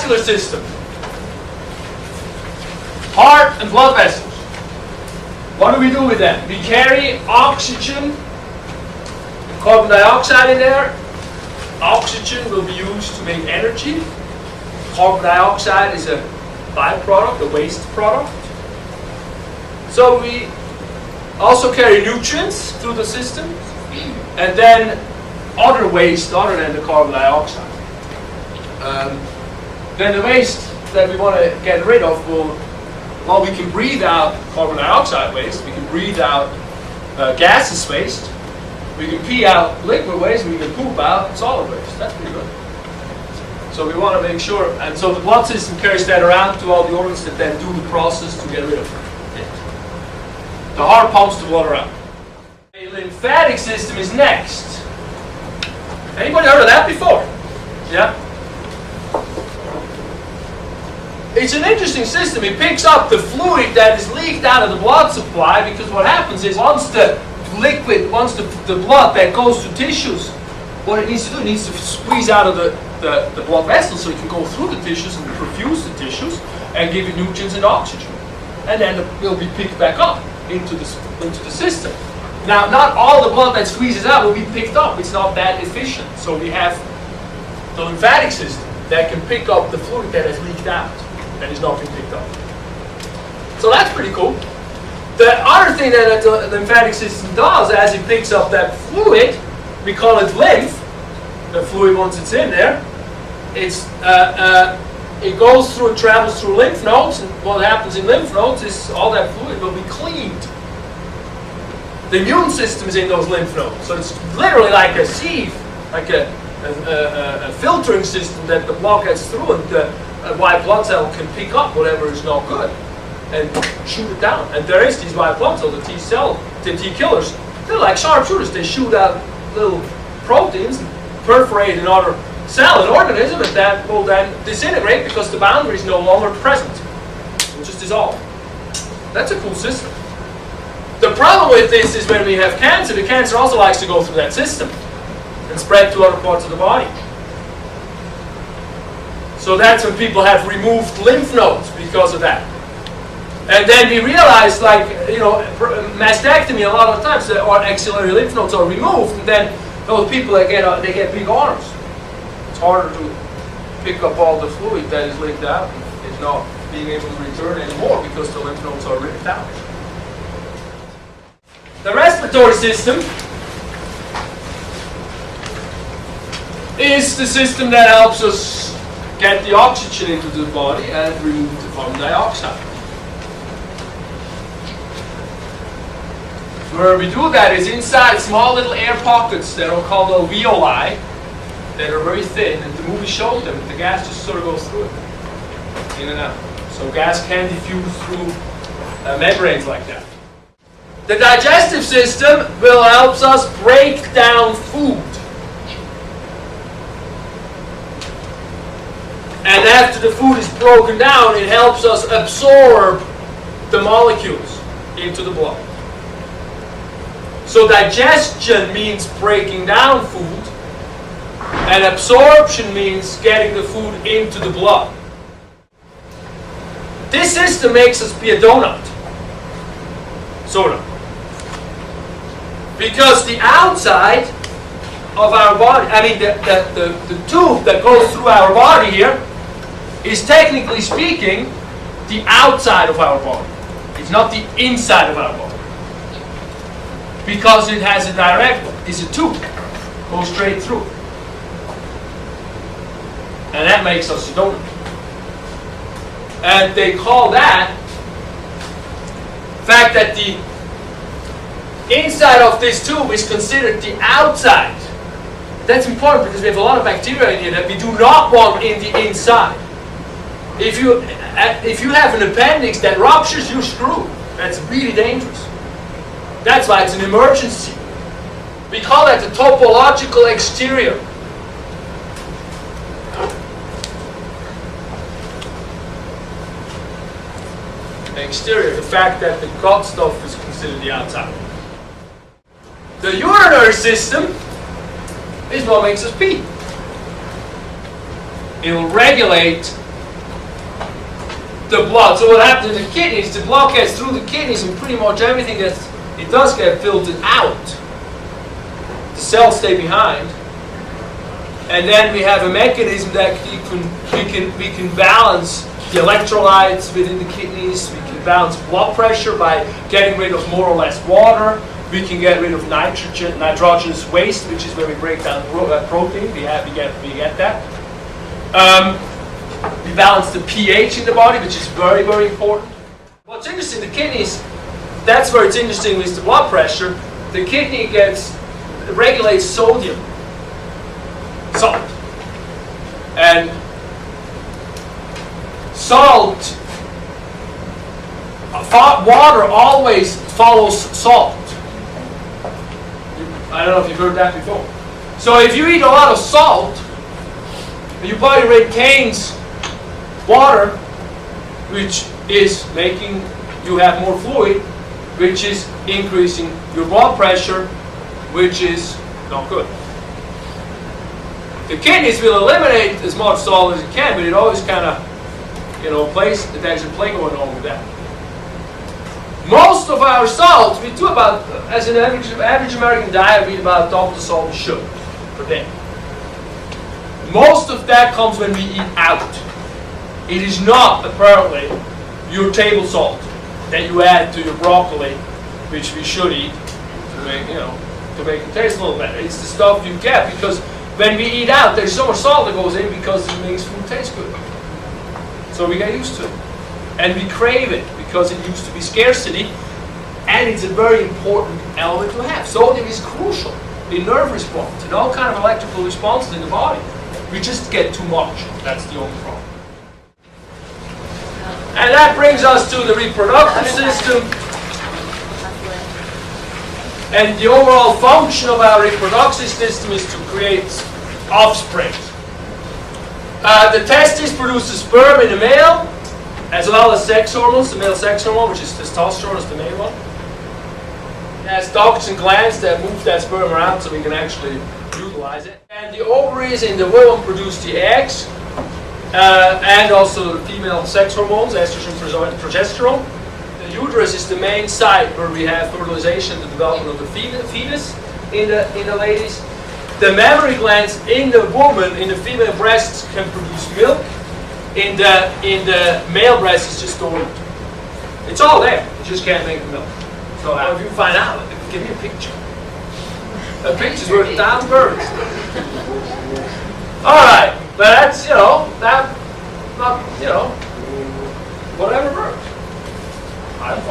vascular system. Heart and blood vessels. What do we do with them? We carry oxygen, carbon dioxide in there. Oxygen will be used to make energy. Carbon dioxide is a byproduct, a waste product. So we also carry nutrients through the system, and then other waste other than the carbon dioxide. Then the waste that we want to get rid of well, we can breathe out carbon dioxide waste, we can breathe out gaseous waste, we can pee out liquid waste, we can poop out solid waste. That's pretty good. So we want to make sure, and so the blood system carries that around to all the organs that then do the process to get rid of it. The heart pumps the blood around. A lymphatic system is next. Anybody heard of that before? Yeah? It's an interesting system. It picks up the fluid that is leaked out of the blood supply, because what happens is once the blood that goes to tissues, what it needs to do, it needs to squeeze out of the blood vessels so it can go through the tissues and perfuse the tissues and give it nutrients and oxygen. And then it will be picked back up into the system. Now, not all the blood that squeezes out will be picked up. It's not that efficient. So we have the lymphatic system that can pick up the fluid that has leaked out, that is not being picked up. So that's pretty cool. The other thing that the lymphatic system does, as it picks up that fluid, we call it lymph. The fluid, once it's in there, it goes through, it travels through lymph nodes, and what happens in lymph nodes is all that fluid will be cleaned. The immune system is in those lymph nodes, so it's literally like a sieve, like a filtering system that the blood gets through, and the white blood cell can pick up whatever is not good and shoot it down. And there is these white blood cells, the T killers, they're like sharpshooters. They shoot out little proteins and perforate another cell, an organism, and that will then disintegrate because the boundary is no longer present. It will just dissolve. That's a cool system. The problem with this is when we have cancer, the cancer also likes to go through that system and spread to other parts of the body. So that's when people have removed lymph nodes because of that. And then we realize, like, mastectomy, a lot of times, or axillary lymph nodes are removed, and then those people that they get big arms. It's harder to pick up all the fluid that is leaked out. It's not being able to return anymore because the lymph nodes are ripped out. The respiratory system is the system that helps us get the oxygen into the body and remove the carbon dioxide. Where we do that is inside small little air pockets that are called alveoli, that are very thin, and the movie showed them. The gas just sort of goes through it, in and out. So gas can diffuse through membranes like that. The digestive system will help us break down food. And after the food is broken down, it helps us absorb the molecules into the blood. So digestion means breaking down food, and absorption means getting the food into the blood. This system makes us be a donut, sort of. Because the outside of our body, the tube that goes through our body here, is technically speaking the outside of our body. It's not the inside of our body. Because it has a direct, it's a tube, goes straight through. And that makes us a donut. And they call that, the fact that the inside of this tube is considered the outside. That's important because we have a lot of bacteria in here that we do not want in the inside. If you have an appendix that ruptures, you're screwed. That's really dangerous. That's why it's an emergency. We call that the topological exterior. The exterior, the fact that the gut stuff is considered the outside. The urinary system is what makes us pee. It will regulate the blood. So what happens in the kidneys, the blood gets through the kidneys and pretty much everything that it does get filtered out. The cells stay behind. And then we have a mechanism that we can balance the electrolytes within the kidneys. We can balance blood pressure by getting rid of more or less water. We can get rid of nitrogenous waste, which is where we break down protein. We get that. We balance the pH in the body, which is very, very important. What's interesting, the kidneys, that's where it's interesting with the blood pressure. The kidney regulates sodium, salt. And salt, water always follows salt. I don't know if you've heard that before. So if you eat a lot of salt, your body retains water, which is making you have more fluid, which is increasing your blood pressure, which is not good. The kidneys will eliminate as much salt as it can, but it always kind of, there's a play going on with that. Most of our salt, we do about, as an average American diet, we eat about double the salt we should per day. Most of that comes when we eat out. It is not, apparently, your table salt that you add to your broccoli, which we should eat to make it taste a little better. It's the stuff you get because when we eat out, there's so much salt that goes in because it makes food taste good. So we get used to it. And we crave it because it used to be scarcity, and it's a very important element to have. Sodium is crucial in nerve response, in all kind of electrical responses in the body. We just get too much. That's the only problem. And that brings us to the reproductive system. And the overall function of our reproductive system is to create offspring. The testes produces sperm in the male, as well as sex hormones. The male sex hormone, which is testosterone, is the main one. It has ducts and glands that move that sperm around so we can actually utilize it. And the ovaries in the womb produce the eggs, and also the female sex hormones, estrogen, progesterone. The uterus is the main site where we have fertilization, the development of the fetus in the ladies. The mammary glands in the woman, in the female breasts, can produce milk. In the male breast, it's just dormant. It's all there. You just can't make the milk. So if you find out, give me a picture. A picture's worth 1,000 words. All right, but that's whatever works. I'm